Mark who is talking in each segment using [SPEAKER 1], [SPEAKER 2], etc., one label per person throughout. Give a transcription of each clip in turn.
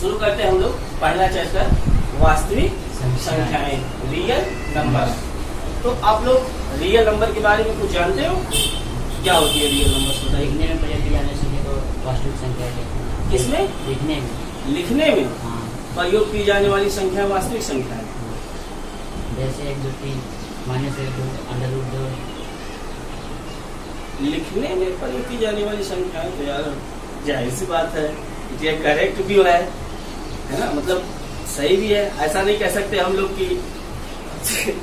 [SPEAKER 1] शुरू करते हैं हम लोग पहला चैप्टर, वास्तविक संख्याएं, रियल नंबर। तो आप लोग रियल नंबर के बारे में कुछ जानते हो? क्या होती है रियल नंबर? बताइए।
[SPEAKER 2] लिखने में प्रयोग की जाने संख्या को वास्तविक संख्या कहते हैं।
[SPEAKER 1] किसमें?
[SPEAKER 2] लिखने में।
[SPEAKER 1] लिखने में
[SPEAKER 2] हाँ,
[SPEAKER 1] प्रयोग की जाने वाली संख्या वास्तविक संख्या है।
[SPEAKER 2] जैसे 1 2 3 -1 2 √2।
[SPEAKER 1] लिखने में प्रयोग की जाने वाली संख्या है तो यार जाहिर सी बात है, ये करेक्ट भी है ना, मतलब सही भी है। ऐसा नहीं कह सकते हम लोग कि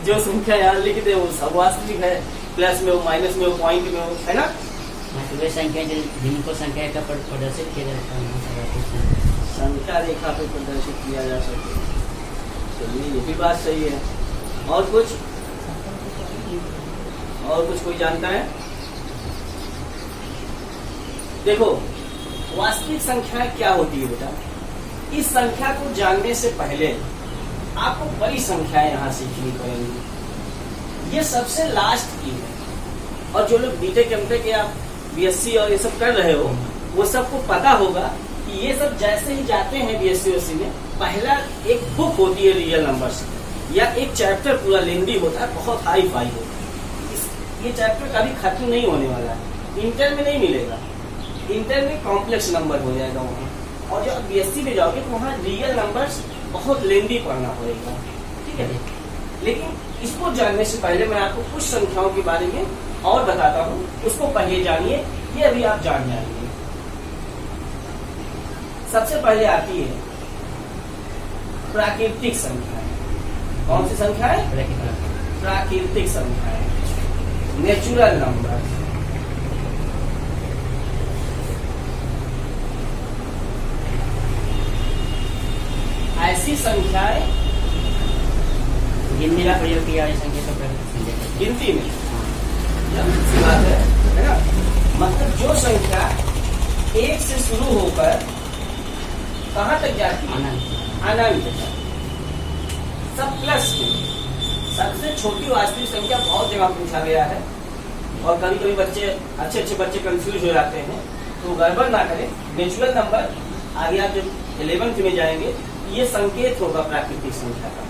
[SPEAKER 1] जो संख्या यहाँ लिख दे वो सब वास्तविक है, प्लस में हो, माइनस में हो, पॉइंट में हो, है ना।
[SPEAKER 2] वे संख्या जिनको संख्या का प्रदर्शित किया जाता है
[SPEAKER 1] संख्या रेखा पे प्रदर्शित किया जा सके, चलिए ये भी बात सही है। और कुछ कोई जानता है? देखो वास्तविक संख्या क्या होती है बेटा, इस संख्या को जानने से पहले आपको बड़ी संख्याएं यहाँ सीखनी पड़ेंगी। ये सबसे लास्ट की है, और जो लोग बीटेक एमटेक या बीएससी और ये सब कर रहे हो वो सबको पता होगा कि ये सब जैसे ही जाते हैं बीएससी ओसी में, पहला एक बुक होती है रियल नंबर्स या एक चैप्टर पूरा लेंदी होता है, बहुत हाई फाई होता है। ये चैप्टर कभी खत्म नहीं होने वाला है, इंटर में नहीं मिलेगा। इंटर में कॉम्प्लेक्स नंबर हो जाएगा वहाँ, और जब बीएससी में जाओगे तो वहाँ रियल नंबर्स बहुत लेंदी पढ़ना पड़ेगा, ठीक है। लेकिन इसको जानने से पहले मैं आपको कुछ संख्याओं के बारे में और बताता हूँ, उसको पहले जानिए, ये अभी आप जान जाएंगे। सबसे पहले आती है प्राकृतिक संख्याएं। कौन सी संख्या है? प्राकृतिक संख्याएं, नेचुरल नंबर। ऐसी संख्याएं
[SPEAKER 2] गिनने में प्रयोग की जाने संख्या का प्रदर्शित
[SPEAKER 1] गिनती में सी बात है ना, मतलब जो संख्या 1 से शुरू होकर कहाँ तक जाती है? अनंत तक, सब प्लस में। सबसे छोटी वास्तविक संख्या बहुत जगह पूछा गया है, और कभी कभी बच्चे अच्छे बच्चे कंफ्यूज हो जाते हैं, तो गड़बड़ ना करें। नेचुरल नंबर आगे आप जब 11th में जाएंगे, ये संकेत होगा प्राकृतिक संख्या का।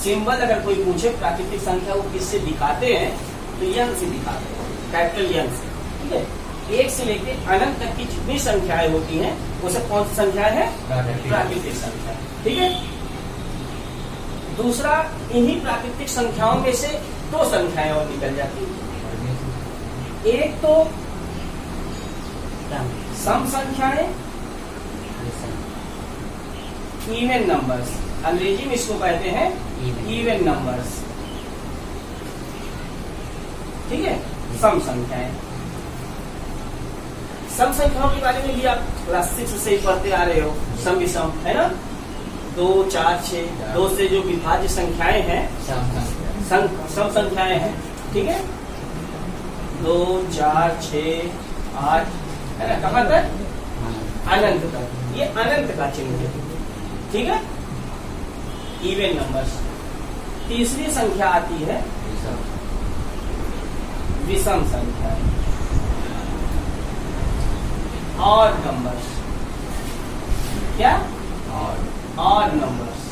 [SPEAKER 1] सिंबल अगर कोई पूछे प्राकृतिक संख्या वो किससे दिखाते हैं, तो यंग से दिखाते हैं, कैपिटल यंग से, ठीक है। 1 से लेके अनंत तक की जितनी संख्याएं होती हैं वो सब कौन सी संख्या है? प्राकृतिक संख्या, ठीक है। दूसरा, इन्हीं प्राकृतिक संख्याओं में से 2 संख्याएं और निकल जाती है। एक तो सम संख्याएं, इवन नंबर्स, अंग्रेजी में इसको कहते हैं इवन नंबर्स, ठीक है। सम संख्याएं, सम संख्याओं के बारे में भी आप क्लास 6 से ही पढ़ते आ रहे हो, सम विषम, है ना। 2 4 6, 2 से जो विभाज्य संख्याएं हैं सम संख्याएं हैं, ठीक है। 2 4 6 8, है ना, कहाँ तक? अनंत तक। ये अनंत का चिन्ह है, ठीक है, इवन नंबर्स। तीसरी संख्या आती है विषम संख्या, और नंबर्स। क्या? और नंबर्स,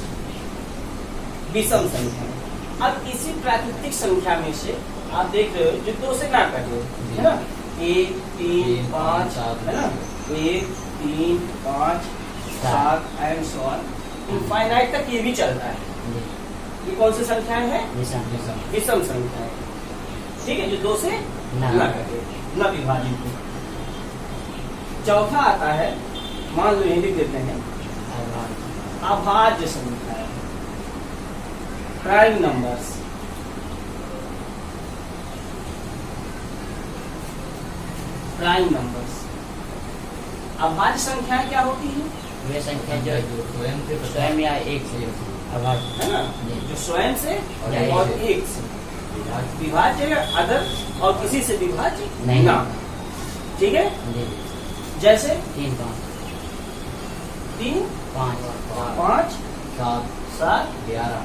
[SPEAKER 1] विषम संख्या। अब इसी प्राकृतिक संख्या में से आप देख रहे हो जो 2 से ना कटे, है ना, 1 3 5, है ना, 1 3 5 7 एंड सो ऑन, इनफाइनाइट तक ये भी चलता है। ये कौन सी संख्याएं हैं? विषम संख्याएं, ठीक है, जो 2 से ना कटे, ना विभाजित। चौथा आता है, मान लो यही लिख देते हैं, अभाज्य संख्याएं, प्राइम नंबर्स। प्राइम नंबर्स, अभाज्य संख्याएं क्या होती है?
[SPEAKER 2] वे संख्या जो स्वयं या एक से अभाज्य,
[SPEAKER 1] है ना, जो स्वयं से और एक से विभाज्य या अदर और किसी से विभाज्य नहीं ना, ठीक है। जैसे
[SPEAKER 2] 3 5
[SPEAKER 1] 3
[SPEAKER 2] 5
[SPEAKER 1] 5 7
[SPEAKER 2] 11,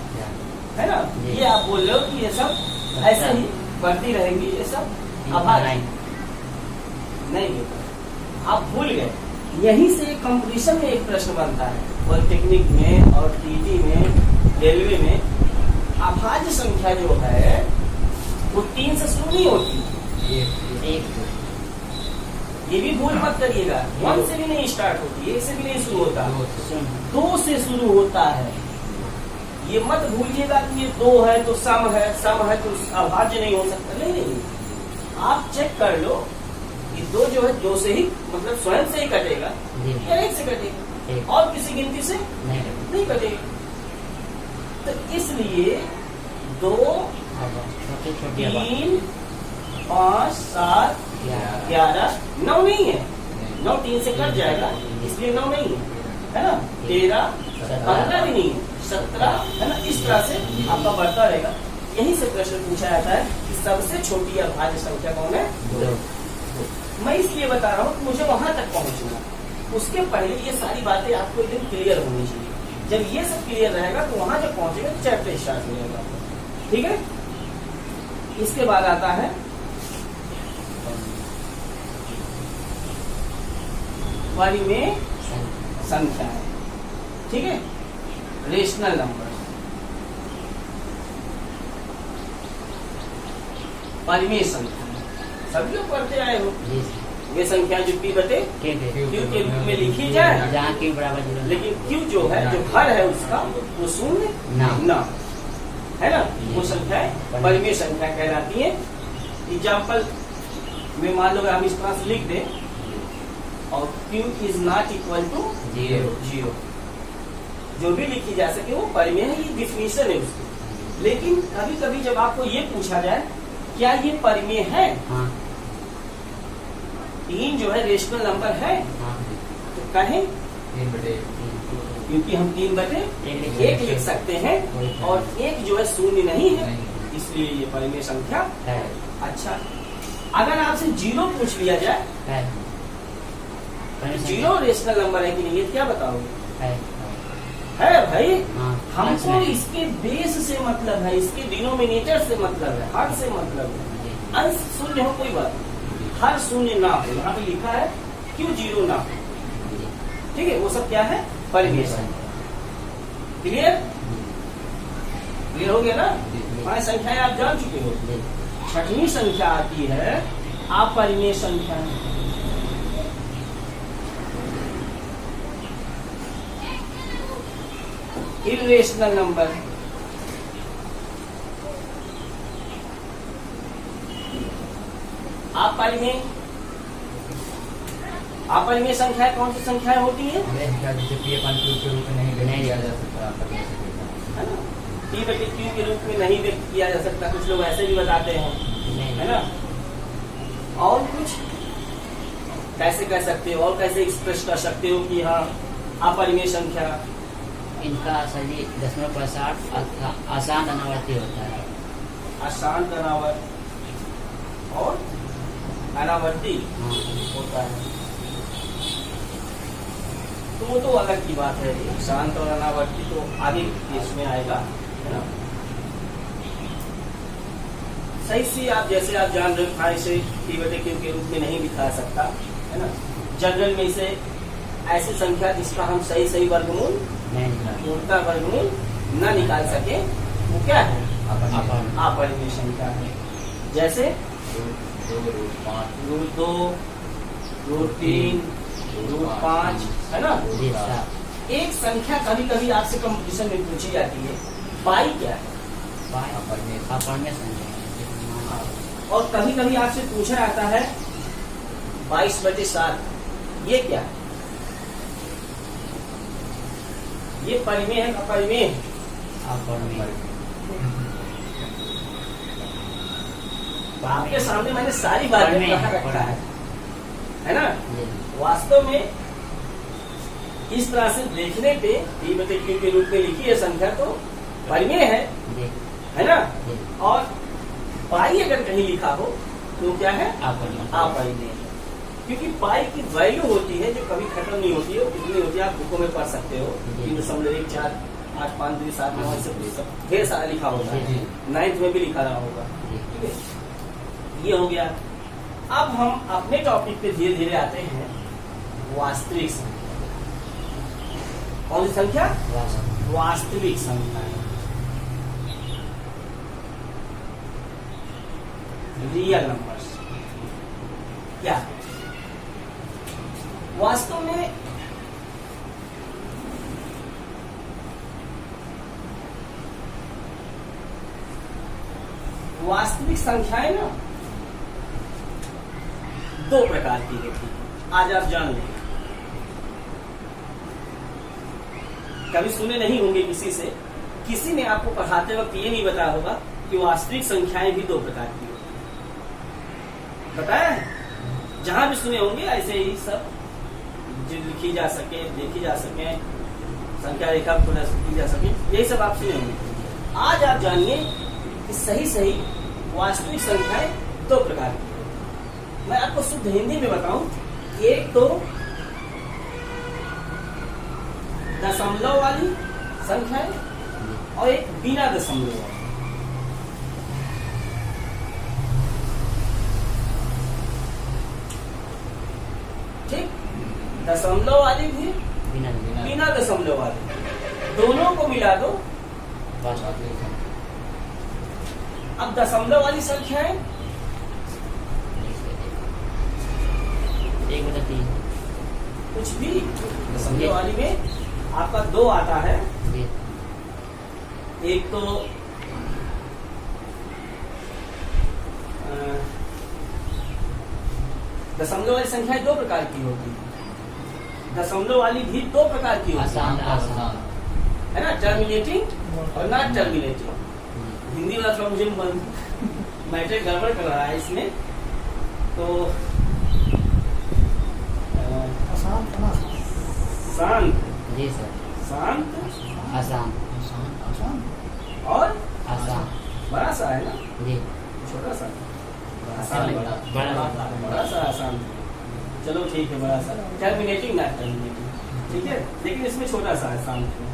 [SPEAKER 1] है ना। ये आप बोल रहे हो कि ये सब ऐसे ही बढ़ती रहेंगी, ये सब अभाज्य नहीं बेटा, आप भूल गए। यहीं से कंपटीशन में एक प्रश्न बनता है पॉलिटेक्निक में और टीटी में, रेलवे में। अभाज्य संख्या जो है वो 3 से शुरू नहीं होती।
[SPEAKER 2] एक
[SPEAKER 1] ये भी भूल मत करिएगा, 1 से भी नहीं स्टार्ट होती, 1 से भी नहीं शुरू होता, 2 से शुरू होता है। ये मत भूलिएगा कि ये 2 है तो सम है, सम है तो अभाज्य नहीं हो सकता। नहीं नहीं, आप चेक कर लो कि 2 जो है 2 से ही मतलब स्वयं से ही कटेगा या 1 से कटेगा और किसी गिनती से नहीं कटेगा। तो इसलिए 2, 3, 5, 7, 11, 9 नहीं है। 9 3 से कट जाएगा, इसलिए 9 नहीं है ना। 13, 15 भी नहीं है, 17 है ना। इस तरह से आपका बढ़ता रहेगा। यही से प्रश्न पूछा जाता है कि सबसे छोटी अभाज्य संख्या कौन है? 2। मैं इसलिए बता रहा हूँ कि मुझे वहां तक पहुंचना, उसके पहले ये सारी बातें आपको एकदम क्लियर होनी चाहिए। जब ये सब क्लियर रहेगा तो वहां जब पहुंचेगा तो चैप्टर स्टार्ट हो जाएगा। ठीक है, इसके बाद आता है परिमेय संख्या है। ठीक है, रेशनल नंबर। परिमेय संख्या सभी लोग पढ़ते आए हो। वे संख्या जो P बटे Q के रूप में लिखी जाए,
[SPEAKER 2] जहाँ Q बराबर 0,
[SPEAKER 1] लेकिन Q जो है जो हर है उसका वो शून्य ना है ना, वो संख्या परिमेय संख्या कहलाती है। एग्जाम्पल में मान लो हम इस तरह से लिख दें और Q is not equal to 0, जो भी लिखी जा सके वो परिमेय है, ये डिफिनीशन है उसकी। लेकिन कभी कभी जब आपको ये पूछा जाए क्या ये परिमेय है, 3 जो है रेशनल नंबर है, तो कहें
[SPEAKER 3] 3 बटे,
[SPEAKER 1] क्योंकि हम 3 बटे 1 लिख सकते हैं और 1 जो है शून्य नहीं है, इसलिए ये परिमेय संख्या है। अच्छा, अगर आपसे 0 पूछ लिया जाए, 0 रेशनल नंबर है कि नहीं, ये क्या बताओगे? है भाई। हमको इसके बेस से मतलब है, इसके डिनोमिनेटर से मतलब है, हर से मतलब है। अंश शून्य हो कोई बात नहीं, हर शून्य ना हो, यहाँ पे लिखा है क्यों 0 ना हो। ठीक है, वो सब क्या है? परिमेय संख्या। क्लियर हो गया ना? 5 संख्याएं आप जान चुके हो। 6वीं संख्या आती है अपरिमेय संख्या। Irrational number. अपरिमेय संख्याएं कौन सी संख्याएं होती हैं?
[SPEAKER 3] के रूप में नहीं लिया जा सकता,
[SPEAKER 1] है ना, P बटे Q के रूप में नहीं व्यक्त किया जा सकता। कुछ लोग ऐसे भी बताते हैं, है ना। और कुछ कैसे कह सकते हो और कैसे एक्सप्रेस कर सकते हो कि हाँ अपरिमेय संख्या?
[SPEAKER 2] इनका सही 0.60 आसान अनावर्ती होता है।
[SPEAKER 1] आसान अनावर्त और अनावर्ती होता है, तो वो तो अलग की बात है। शांत और अनावर्ती तो आगे इसमें आएगा, है ना। सही से आप जैसे आप जान रहे हो, इसे P बटे Q के रूप में नहीं दिखा सकता, है ना। जनरल में इसे ऐसी संख्या जिसका हम सही वर्गमूल पूर्णता वर्गमूल न निकाल सके, वो क्या है? अपरिमेय संख्या है। जैसे √2, √3, √5, है ना। एक संख्या कभी कभी आपसे कंपटीशन में पूछी जाती है, पाई क्या है?
[SPEAKER 2] अपरिमेय संख्या।
[SPEAKER 1] और कभी कभी आपसे पूछा जाता है 22/7, ये क्या है? ये परिमेय है, अपरिमेय है? तो आपके सामने मैंने सारी बातें कहा रखा है ना। वास्तव में इस तरह से देखने पे P बटे Q के रूप में लिखी है संख्या तो परिमेय है ना। और पाई अगर कहीं लिखा हो तो क्या है? अपरिमेय। क्योंकि पाई की वैल्यू होती है जो कभी खत्म नहीं होती है, वो कितनी होती है आप बुकों में पढ़ सकते हो। 3.1, 4, 8, 5, 2, 7, 9 ऐसे ढेर सारा लिखा होगा, 9th में भी लिखा रहा होगा। ठीक है, ये हो गया। अब हम अपने टॉपिक पे धीरे धीरे आते हैं वास्तविक संख्या। कौन सी संख्या? वास्तविक संख्याएं, रियल नंबर्स। क्या वास्तव में वास्तविक संख्याएं ना दो प्रकार की होती है, आज आप जान लें। कभी सुने नहीं होंगे किसी से, किसी ने आपको पढ़ाते वक्त ये नहीं बताया होगा कि वास्तविक संख्याएं भी दो प्रकार की होती है। बताया है? जहां भी सुने होंगे ऐसे ही सब, जो लिखी जा सके, देखी जा सके, संख्या रेखा की जा सके, यही सब आप सुने होंगे। आज आप जानिए कि सही वास्तविक संख्याएं दो प्रकार की है। मैं आपको शुद्ध हिंदी में बताऊं, एक तो दशमलव वाली संख्याएं और एक बिना दशमलव वाली। ठीक, दशमलव वाली भी बिना दशमलव वाली, दोनों को मिला दो। अब दशमलव वाली संख्याएं
[SPEAKER 2] 1/3
[SPEAKER 1] कुछ भी, दशमलव वाली में आपका 2 आता है। एक तो दशमलव वाली संख्याएं दो प्रकार की होती है, दशमलव वाली भी दो प्रकार की होती है ना, टर्मिनेटिंग और नॉट टर्मिनेटिंग। हिंदी वाला थोड़ा मुझे मैट्रिक गड़बड़ कर रहा है इसमें, तो शांत,
[SPEAKER 2] जी सर,
[SPEAKER 1] शांत,
[SPEAKER 2] आसान
[SPEAKER 1] और
[SPEAKER 2] आसान,
[SPEAKER 1] बड़ा सा है ना,
[SPEAKER 2] जी
[SPEAKER 1] छोटा सा आसान, बड़ा सा आसान। चलो ठीक है, बड़ा सा टर्मिनेटिंग नॉट टर्मिनेटिंग, ठीक है। लेकिन इसमें छोटा सा है, शांत में।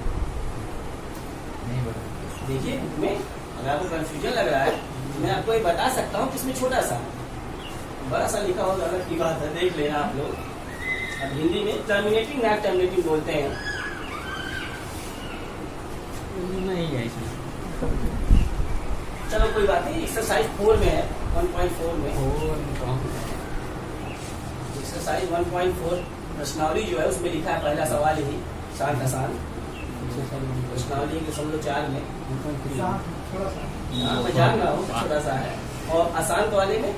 [SPEAKER 1] देखिए इसमें अगर आपको कंफ्यूजन लग रहा है, मैं आपको ये बता सकता हूँ कि इसमें छोटा सा, बड़ा सा लिखा हो ज्यादा की बात है, देख लेना आप लोग। अब हिंदी में टर्मिनेटिंग नॉट टर्मिनेटिंग बोलते हैं।
[SPEAKER 2] नहीं है इसमें।
[SPEAKER 1] चलो कोई बात नहीं, एक्सरसाइज 4 में है, 1.4 में एक्सरसाइज 1.4 प्रश्नावली जो है उसमें लिखा है पहला सवाल ही शांत आसान। प्रश्नावली 1.4 में हाँ, मैं जान रहा हूँ छोटा सा है, और अशांत वाले में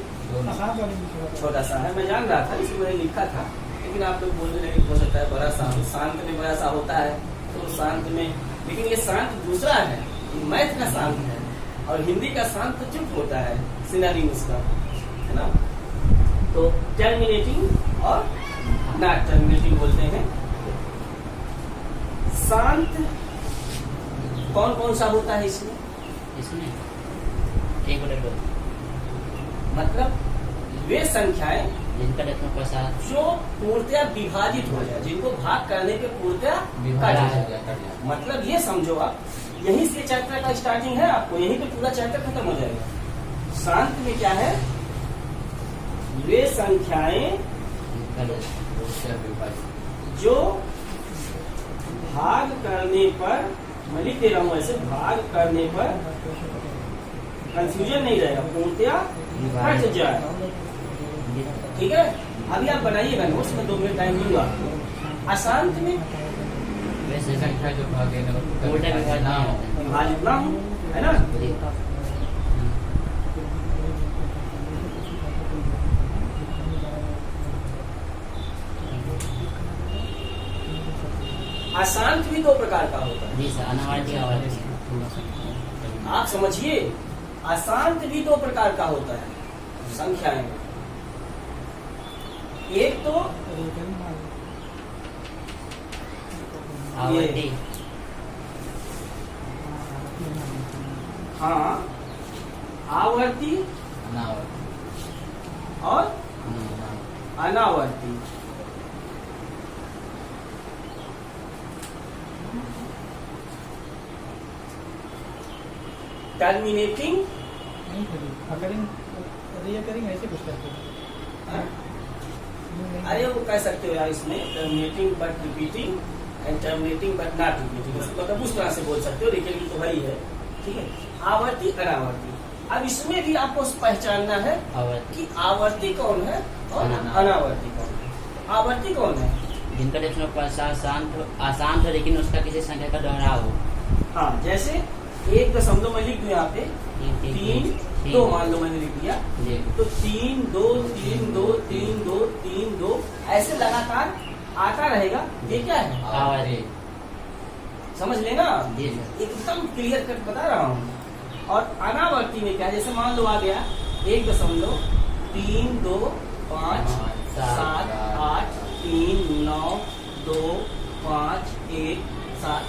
[SPEAKER 1] छोटा सा है। मैं जान रहा था, इसलिए मैंने लिखा था, लेकिन आप लोग बोलने लगे हो सकता है बड़ा सा, शांत में बड़ा सा होता है, तो शांत में, लेकिन ये शांत दूसरा है, मैथ का शांत है, और हिंदी का शांत तो चुप होता है, सिनोनिम्स का, है ना। तो टर्मिनेटिंग और नॉट टर्मिनेटिंग बोलते हैं। शांत कौन कौन सा होता है इसमें?
[SPEAKER 2] 1/2
[SPEAKER 1] मतलब वे संख्याएं
[SPEAKER 2] जिनका दशमलव का साथ
[SPEAKER 1] जो पूर्णतया विभाजित हो जाए, जिनको भाग करने पे पूर्णतया कट जाए। मतलब ये समझो आप, यहीं से चैप्टर का स्टार्टिंग है, आपको यहीं पे पूरा चैप्टर खत्म हो जाएगा। शांत में क्या है? वे संख्याएं जो भाग करने पर, मैं लिख दे रहा हूँ ऐसे, भाग करने पर कंफ्यूजन नहीं रहेगा, पूर्णतया हट जाए। ठीक है, अभी आप बनाइएगा नोट्स में, 2 मिनट टाइम दूंगा आपको। अशांत में
[SPEAKER 2] वैसे
[SPEAKER 3] संख्या जो भागे
[SPEAKER 2] उल्टा विभाजित
[SPEAKER 3] ना हो,
[SPEAKER 1] विभाजित ना हो, है ना। अशांत भी 2 प्रकार का होता है।
[SPEAKER 2] जी सर, अनावर्ती आवर्ती।
[SPEAKER 1] आप समझिए, अशांत भी 2 प्रकार का होता है संख्याएं में। एक तो
[SPEAKER 2] आवर्ती,
[SPEAKER 1] हाँ, आवर्ती और अनावर्ती। टर्मिनेटिंग,
[SPEAKER 4] रिकरिंग ऐसे कुछ करते हैं।
[SPEAKER 1] अरे वो कह सकते हो यार इसमें terminating but repeating and terminating but not repeating, मतलब उस तरह से बोल सकते हो, लेकिन ये तो वही है। ठीक है, आवर्ती अनावर्ती। अब इसमें भी आपको पहचानना है
[SPEAKER 2] आवर्ती
[SPEAKER 1] कि आवर्ती कौन है और अनावर्ती कौन है। आवर्ती कौन है?
[SPEAKER 2] जिनका डेसिमल पॉइंट आसान हो लेकिन उसका किसी संख्या का दोहराव हो।
[SPEAKER 1] हाँ, जैसे 1 मैं लिख दूं यहाँ पे 3 2 मान लो मैंने लिख दिया,
[SPEAKER 2] जी
[SPEAKER 1] तो 3 2 3 2 3 2 3 2 ऐसे लगातार आता रहेगा। ये क्या है?
[SPEAKER 2] आवर्ती।
[SPEAKER 1] समझ लेना,
[SPEAKER 2] जी सर।
[SPEAKER 1] एकदम क्लियर कट बता रहा हूँ। और अनावर्ती में क्या, जैसे मान लो आ गया 1.3 2 5 7 8 3 9 2 5 1 7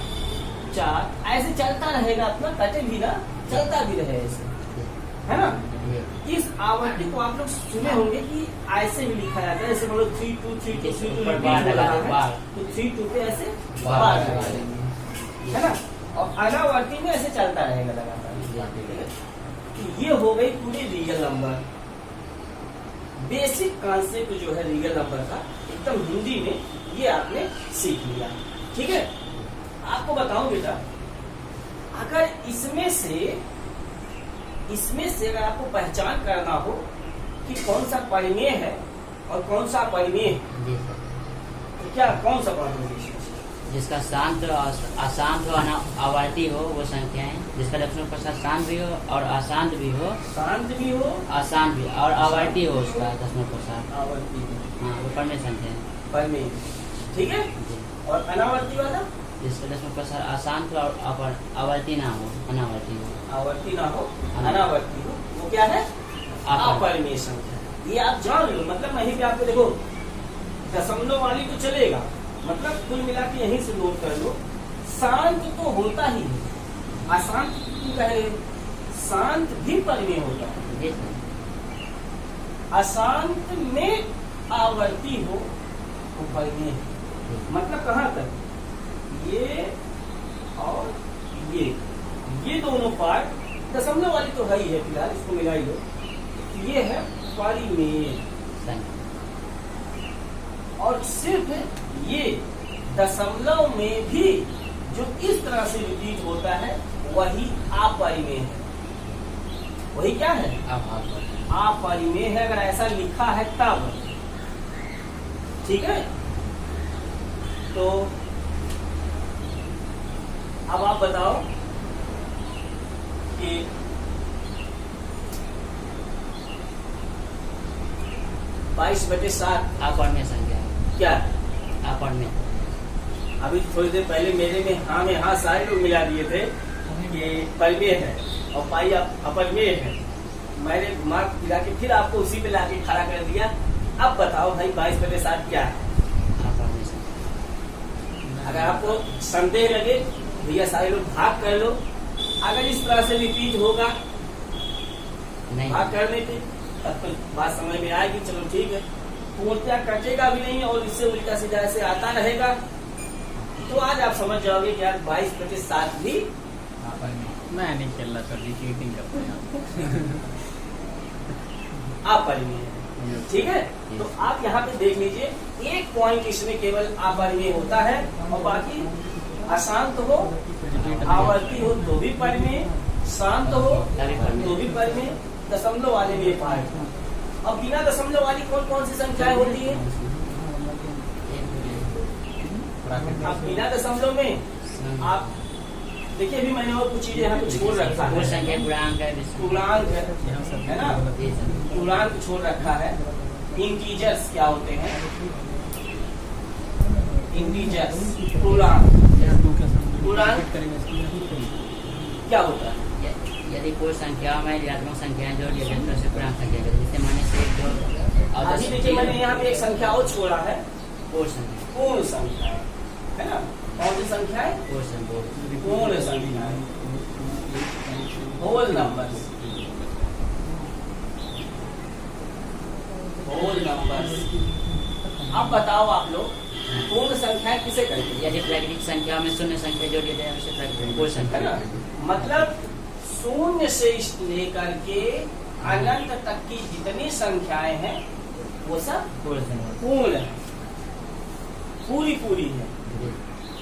[SPEAKER 1] 4 ऐसे चलता रहेगा, अपना कटे भी ना, चलता भी रहे ऐसे, है ना। इस आवर्ती को आप लोग सुने होंगे कि ऐसे भी लिखा जाता है, जैसे मान लो 3 2 3 2 3 2
[SPEAKER 2] ऊपर बार लगा दो, बार।
[SPEAKER 1] तो 3 2 पे ऐसे
[SPEAKER 2] बार
[SPEAKER 1] बार
[SPEAKER 2] लगा
[SPEAKER 1] लगा देंगे, है ना। और अनावर्ती में ऐसे चलता रहेगा लगातार। तो ये हो गई पूरी रियल नंबर, बेसिक कॉन्सेप्ट जो है रियल नंबर का, एकदम हिंदी में ये आपने सीख लिया। ठीक है, आपको बताऊं बेटा, अगर इसमें से अगर आपको पहचान करना हो कि कौन सा परिमेय है और कौन सा अपरिमेय है,
[SPEAKER 2] जी सर।
[SPEAKER 1] तो क्या कौन सा बात होगी इसमें?
[SPEAKER 2] जिसका शांत अशांत हो आवर्ती हो वो संख्याएं, जिसका डेसिमल पॉइंट शांत भी हो और अशांत भी हो,
[SPEAKER 1] शांत भी हो
[SPEAKER 2] अशांत भी और आवर्ती हो उसका डेसिमल पॉइंट,
[SPEAKER 1] आवर्ती
[SPEAKER 2] हाँ वो परिमेय संख्या है।
[SPEAKER 1] परिमेय, ठीक है।
[SPEAKER 2] जी।
[SPEAKER 1] और अनावर्ती वाला,
[SPEAKER 2] जिसका डेसिमल पॉइंट अशांत हो और आवर्ती ना हो, अनावर्ती हो।
[SPEAKER 1] आवर्ती ना हो अनावर्ती हो, वो क्या है? अपरिमेय संख्या। ये आप जान लो, मतलब वहीं पे आपको देखो दशमलव वाली तो चलेगा, मतलब कुल मिला के यहीं से नोट कर लो, शांत तो होता ही है, अशांत क्यों कहे, शांत भी परिमेय होता है।
[SPEAKER 2] जी सर।
[SPEAKER 1] अशांत में आवर्ती हो वो परिमेय है। मतलब कहाँ तक, ये और ये दोनों पार्ट, दशमलव वाली तो है ही है, फिलहाल इसको मिला ही लो, ये है परिमेय। और सिर्फ ये दशमलव में भी जो इस तरह से रिपीट होता है वही अपरिमेय है। वही क्या है? अपरिमेय है। अगर ऐसा लिखा है तब, ठीक है। तो अब आप बताओ कि 22/7
[SPEAKER 2] अपरिमेय संख्या है।
[SPEAKER 1] क्या?
[SPEAKER 2] अपरिमेय।
[SPEAKER 1] अभी थोड़ी देर पहले मेरे में हाँ सारे लोग मिला दिए थे कि परिमेय है और पाई अपरिमेय है। मैंने दिमाग गिरा के फिर आपको उसी पे लाके खड़ा कर दिया। अब बताओ भाई 22/7 क्या है?
[SPEAKER 2] अपरिमेय संख्या।
[SPEAKER 1] अगर आपको संदेह लगे भैया सारे लोग भाग कर लो, अगर इस तरह से रिपीट होगा
[SPEAKER 2] नहीं,
[SPEAKER 1] भाग करने पे तब तो बात समझ में आएगी, चलो ठीक है। पूर्णतः कटेगा भी नहीं और इससे उल्टा सीधा ऐसे आता रहेगा, तो आज आप समझ जाओगे कि यार 22/7 भी
[SPEAKER 3] मैं नहीं खेल रहा सर, चीटिंग करते हैं
[SPEAKER 1] अपरिमेय है। ठीक है, तो आप यहाँ पे देख लीजिए, एक पॉइंट इसमें केवल अपरिमेय होता है और बाकी अशांत हो, आवर्ती हो तो भी परिमेय, शांत हो तो भी परिमेय, दशमलव वाले में पार्ट। अब बिना दशमलव वाली कौन कौन सी संख्याएं होती है? अब बिना दशमलव में आप देखिए, अभी मैंने और कुछ चीजें यहाँ पे छोड़ रखा
[SPEAKER 2] वो
[SPEAKER 1] है।
[SPEAKER 2] संख्या पूर्णांक है,
[SPEAKER 1] पूर्णांक है ना,
[SPEAKER 2] जी सर।
[SPEAKER 1] पूर्णांक छोड़ रखा है। इंटीजर्स क्या होते हैं? इंटीजर्स पूर्णांक क्या होता है?
[SPEAKER 2] यदि कोई संख्या में ऋणात्मक संख्याएं जोड़ दिया जाए तो उसे पूर्णांक संख्या कहते हैं। जैसे माने से 1 2 और
[SPEAKER 1] अभी देखिए मैंने यहाँ पे एक संख्या और छोड़ा है,
[SPEAKER 2] पूर्ण संख्या,
[SPEAKER 1] पूर्ण संख्या है ना। कौन सी संख्या है?
[SPEAKER 2] पूर्ण संख्या,
[SPEAKER 1] पूर्ण संख्या है, होल नंबर्स, होल नंबर्स। अब बताओ आप लोग, पूर्ण संख्या किसे कहते हैं?
[SPEAKER 2] यदि प्राकृतिक संख्या में शून्य संख्या जोड़ दिया जाए उसे प्राकृतिक पूर्ण संख्या
[SPEAKER 1] है ना।
[SPEAKER 2] कहते हैं।
[SPEAKER 1] मतलब शून्य से लेकर के अनंत तक की जितनी संख्याएं हैं वो सब
[SPEAKER 2] पूर्ण संख्या।
[SPEAKER 1] पूर्ण है, पूरी पूरी है।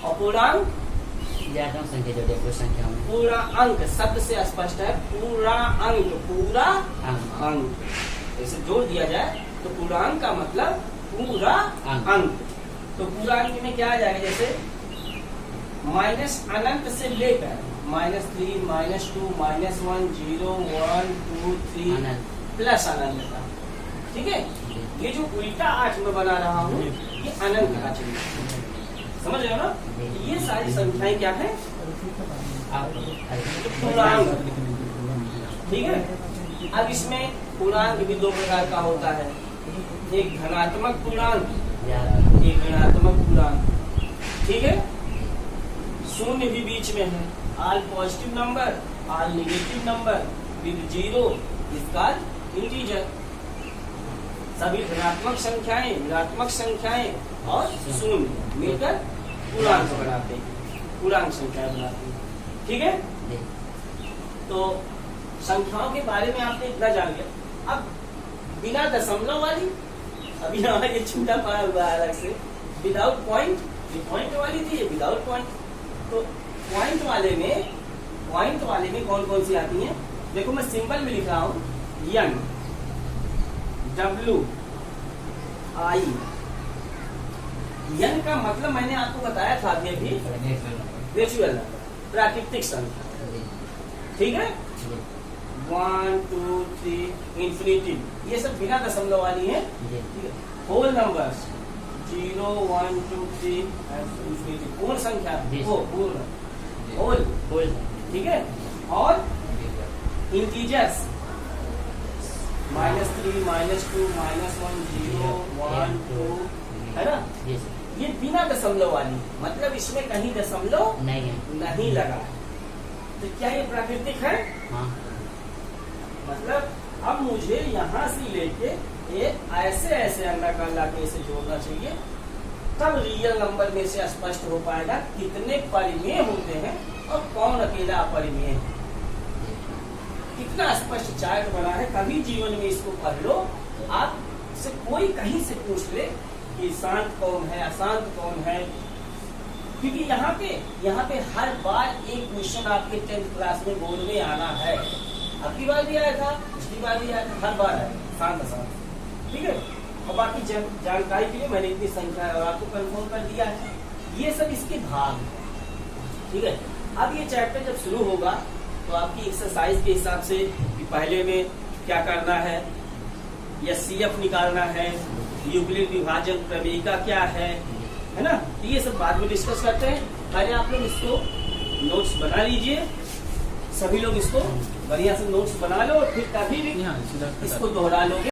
[SPEAKER 1] और पूर्णांक
[SPEAKER 2] ऋणात्मक संख्या जोड़िए पूर्ण संख्या में।
[SPEAKER 1] पूरा अंक शब्द से स्पष्ट है, पूरा अंक, पूरा
[SPEAKER 2] अंक।
[SPEAKER 1] अंक ऐसे जोड़ दिया जाए तो पूर्णांक का मतलब पूरा
[SPEAKER 2] अंक।
[SPEAKER 1] अंक। तो पूरा अंक में क्या आ जाएगा, जैसे माइनस अनंत से लेकर -3, -2, -1, 0, 1, 2, 3
[SPEAKER 2] अनंत।
[SPEAKER 1] प्लस अनंत का। ठीक है, ये जो उल्टा 8 में बना रहा हूँ ये अनंत का चिन्ह है। समझ रहे हो ना? ये सारी संख्याएं क्या है, पूर्णांक। ठीक है, अब इसमें पूर्णांक भी दो प्रकार का होता है, एक धनात्मक पूर्णांक, एक ऋणात्मक पूर्णांक। ठीक है, शून्य भी बीच में है, all positive number, all negative number with 0 इसका इंटीजर। सभी धनात्मक संख्याएं, ऋणात्मक संख्याएं और शून्य मिलकर पूर्णांक बनाते हैं, पूर्णांक संख्या बनाते हैं। ठीक है, तो संख्याओं के बारे में आपने इतना जान लिया। अब बिना दशमलव वाली, अभी हमारा ये छूटा पड़ा हुआ है अलग से, विदाउट पॉइंट, ये पॉइंट वाली थी, ये विदाउट पॉइंट। तो पॉइंट वाले में कौन कौन सी आती हैं? देखो मैं सिंबल में लिख रहा हूँ, N, W, I। N का मतलब मैंने आपको बताया था अभी, नेचुरल प्राकृतिक संख्या। ठीक है, 1, 2, 3 इंफिनिटी, ये सब बिना दशमलव वाली है। होल नंबर्स 0, 1, 2, 3 इंफिनिटी, पूर्ण संख्या, वो पूर्ण होल। ठीक है, और इंटीजर्स -3, -2, -1, 0, 1, 2, है ना? ये बिना दशमलव वाली, मतलब इसमें कहीं दशमलव नहीं लगा। तो क्या ये प्राकृतिक है?
[SPEAKER 2] हाँ।
[SPEAKER 1] मतलब अब मुझे यहाँ से लेके ये ऐसे अंडाकार लाके इसे जोड़ना चाहिए, तब रियल नंबर में से स्पष्ट हो पाएगा कितने परिमेय होते हैं और कौन अकेला अपरिमेय है। कितना स्पष्ट चार्ट बना है, कभी जीवन में इसको पढ़ लो। आपसे कोई कहीं से पूछ ले कि शांत कौन है, अशांत कौन है, क्योंकि यहाँ पे हर बार एक क्वेश्चन आपके 10th क्लास में बोर्ड में आना है। अब की बार भी आया था, पिछली बार भी आया था, हर बार है शांत अशांत। ठीक है, और बाकी जानकारी के लिए मैंने इतनी संख्या और आपको कंफर्म कर दिया है। ये सब इसके भाग हैं। ठीक है, अब ये चैप्टर जब शुरू होगा तो आपकी एक्सरसाइज के हिसाब से कि पहले में क्या करना है, एचसीएफ निकालना है, यूक्लिड विभाजन प्रमेयिका क्या है ना? तो ये सब बाद में डिस्कस करते हैं। पहले आप लोग इसको नोट्स बना लीजिए, सभी लोग इसको बढ़िया से नोट्स बना लो, और फिर कभी भी इसको दोहरा लोगे।